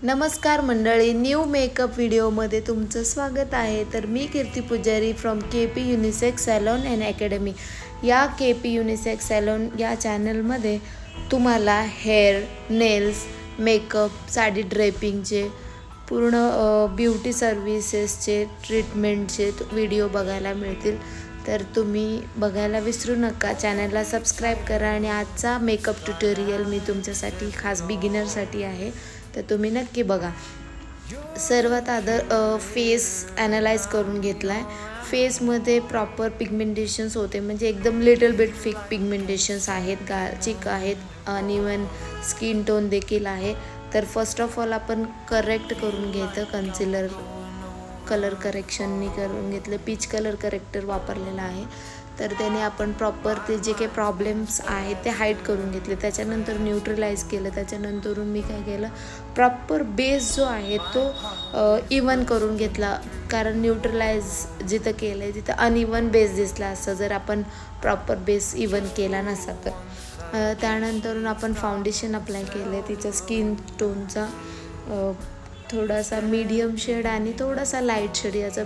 नमस्कार मंडळी, new makeup व्हिडिओमध्ये तुमचं स्वागत आहे. तर मी Kirti Pujari from KP unisex salon and academy. या KP युनिसेक्स सॅलॉन या चॅनलमध्ये तुम्हाला हेअर, नेल्स, मेकअप, साडी ड्रेपिंगचे पूर्ण ब्युटी सर्व्हिसेसचे ट्रीटमेंटचे व्हिडिओ बघायला मिळतील. तर तुम्ही बघायला विसरू नका. चॅनलला सबस्क्राईब करा. आणि आजचा मेकअप ट्युटोरियल मी तुमच्यासाठी खास बिगिनरसाठी आहे, तर तुम्ही नक्की बघा. सर्वात फेस ॲनालाइज करून घेतला आहे. फेसमध्ये प्रॉपर पिगमेंटेशन्स होते, म्हणजे एकदम लिटल बिट पिगमेंटेशन्स आहेत, चिक आहेत, अनइवन स्किन टोन देखील आहे. तर फर्स्ट ऑफ ऑल आपण करेक्ट करून घ्यायचं. कलर करेक्शननी करून घेतलं. पीच कलर करेक्टर वापरलेला आहे. तर त्याने आपण प्रॉपर ते जे काही प्रॉब्लेम्स आहेत ते हाईड करून घेतले. त्याच्यानंतर न्यूट्रलाइज केलं. त्याच्यानंतरून मी काय केलं, प्रॉपर बेस जो आहे तो इवन करून घेतला. कारण न्यूट्रलाइज जिथं केलं आहे तिथं अनइवन बेस दिसला असं जर आपण प्रॉपर बेस इवन केला नसता तर. त्यानंतरून आपण फाउंडेशन अप्लाय केलं आहे. तिच्या स्किन टोनचा थोडासा मीडियम शेड आणि थोडासा लाईट शेड याचा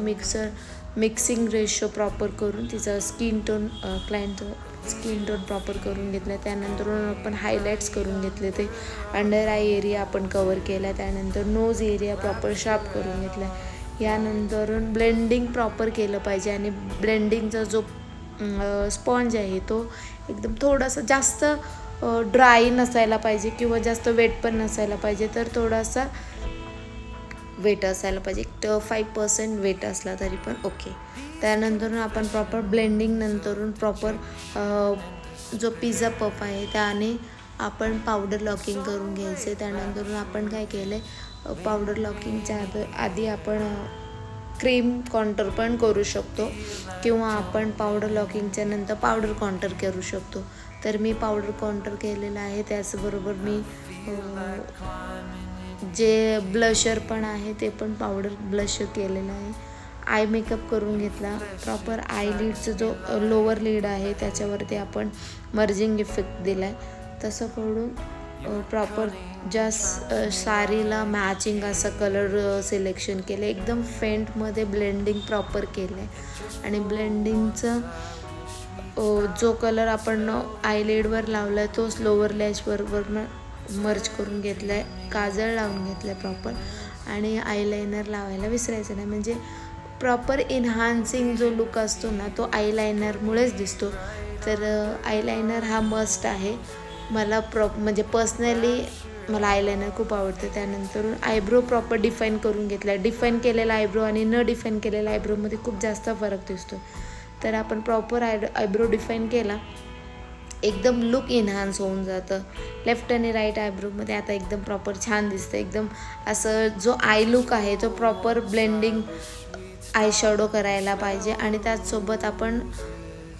मिक्सिंग रेशो प्रॉपर करून तिचा क्लायंटचं स्किन टोन प्रॉपर करून घेतलं. त्यानंतर आपण हायलाईट्स करून घेतले. ते अंडर आय एरिया आपण कवर केला. त्यानंतर नोज एरिया प्रॉपर शार्प करून घेतला. यानंतर ब्लेंडिंग प्रॉपर केलं पाहिजे. आणि ब्लेंडिंगचा जो स्पॉन्ज आहे तो एकदम थोडासा जास्त ड्राय नसायला पाहिजे किंवा जास्त वेट पण नसायला पाहिजे. तर थोडासा वेट असायला पाहिजे. 5% वेट असला तरी पण ओके. त्यानंतर आपण प्रॉपर ब्लेंडिंग नंतरून प्रॉपर जो पिझ्झा पफ आहे त्याने आपण पावडर लॉकिंग करून घ्यायचे. त्यानंतर आपण काय केलं आहे, पावडर लॉकिंगच्या आधी आपण क्रीम कॉन्टर पण करू शकतो किंवा आपण पावडर लॉकिंगच्या नंतर पावडर कॉन्टर करू शकतो. तर मी पावडर कॉन्टर केलेलं आहे. त्याचबरोबर मी जे ब्लशर पण आहे ते पण पावडर ब्लशर केलेलं आहे. आय मेकअप करून घेतला. प्रॉपर आय लीडचं जो लोअर लीड आहे त्याच्यावरती आपण मर्जिंग इफेक्ट दिला आहे. तसं करून प्रॉपर ज्या साडीला मॅचिंग असा कलर सिलेक्शन केलं. एकदम फेंटमध्ये ब्लेंडिंग प्रॉपर केलं आहे. आणि ब्लेंडिंगचं जो कलर आपण आयलिडवर लावला आहे तोच लोअर लॅशवरनं मर्ज करून घेतला आहे. काजळ लावून घेतलं आहे प्रॉपर. आणि आयलायनर लावायला विसरायचं नाही. म्हणजे प्रॉपर एन्हान्सिंग जो लुक असतो ना तो आयलायनरमुळेच दिसतो. तर आयलायनर हा मस्ट आहे. मला म्हणजे पर्सनली मला आयलायनर खूप आवडतं. त्यानंतर आयब्रो प्रॉपर डिफाईन करून घेतला. डिफाईन केलेला आयब्रो आणि न डिफाईन केलेला आयब्रोमध्ये खूप जास्त फरक दिसतो. तर आपण प्रॉपर आयब्रो डिफाईन केला, एकदम लुक एन्हान्स होऊन जातं. लेफ्ट आणि राईट आयब्रोमध्ये आता एकदम प्रॉपर छान दिसतं. एकदम असं जो आय लुक आहे तो प्रॉपर ब्लेंडिंग आय शॅडो करायला पाहिजे. आणि त्याचसोबत आपण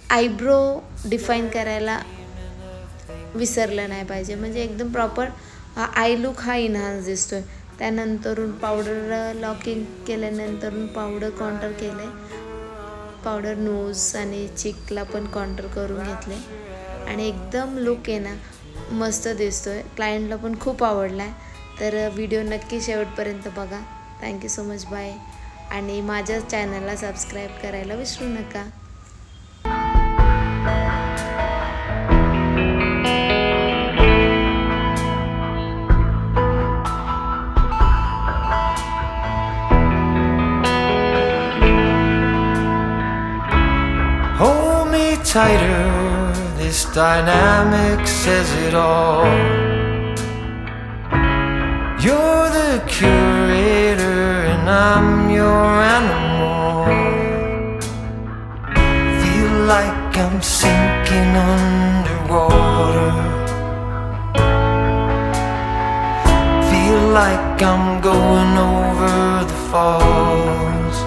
आयब्रो डिफाईन करायला विसरलं नाही पाहिजे. म्हणजे एकदम प्रॉपर आय लुक हा एन्हान्स दिसतो आहे. त्यानंतरून पावडर लॉकिंग केल्यानंतर पावडर कॉन्टर केलं आहे. पावडर नोज आणि चिकला पण कॉन्टर करून घेतले. आणि एकदम लुक आहे ना मस्त दिसतो आहे. क्लायंटला पण खूप आवडला आहे. तर व्हिडिओ नक्की शेवटपर्यंत बघा. Thank you so much. बाय. आणि माझ्या चॅनलला सबस्क्राईब करायला विसरू नका. Hold me tighter, this dynamic says it all. You're the curator and I'm your animal. Feel like I'm sinking underwater. Feel like I'm going over the falls.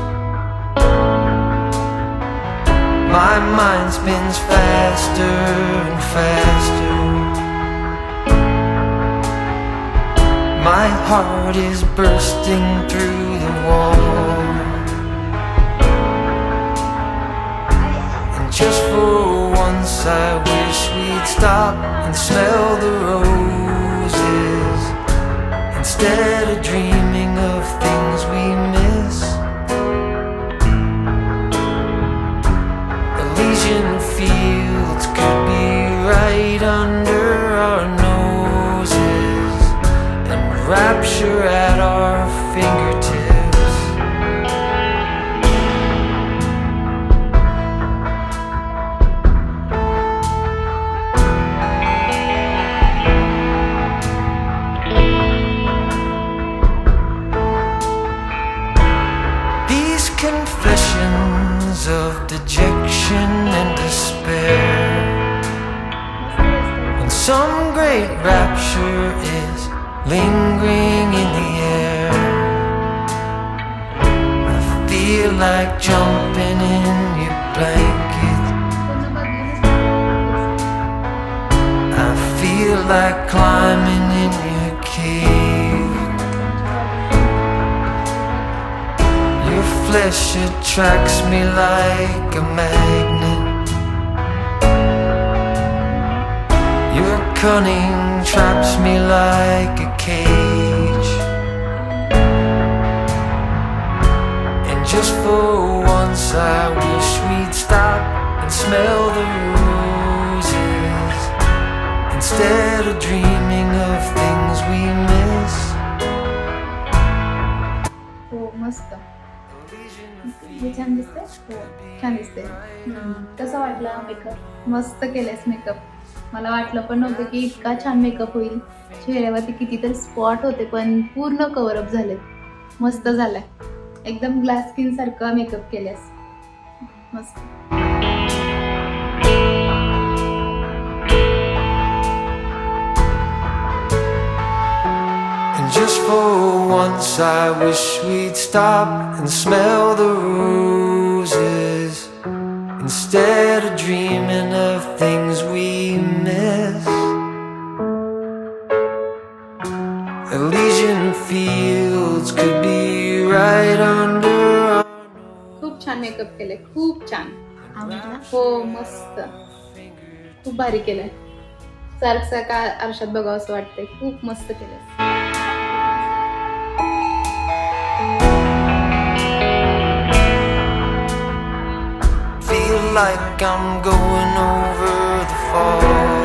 My mind spins faster and faster. My heart is bursting through the wall. And just for once I wish we'd stop and smell the roses instead of dreaming of things we miss. Elysian fields could be right under our noses, and rapture at our fingertips. These confessions of dejection and despair, when some great rapture is lingering in the air, I feel like jumping in your blanket. I feel like climbing in your cave. Your flesh attracts me like a magnet. Your cunning traps me like a cage. And just for once I wish we'd stop and smell the roses, instead of dreaming of things we miss. हो मस्त. हे छान दिसतंय? हो छान दिसतंय. कसा वाटला मेकअप? मस्त केलंयस मेकअप. मला वाटलं पण नव्हतं की इतका छान मेकअप होईल. चेहऱ्यावरती कितीतरी स्पॉट होते पण पूर्ण कव्हरअप झाले. मस्त झालाय. एकदम ग्लास स्किन सारखा मेकअप केल्यास. मस्त. And just for once I wish we'd stop and smell the roses, instead of dreaming of things we miss. Elysian fields could be right under our खूप छान मेकअप केलंय. खूप छान. आवडला? हो मस्त. खूप भारी केलंय. सारखं आरशात बघावं असं वाटतंय. खूप मस्त केलंय. feel like I'm going over the fall.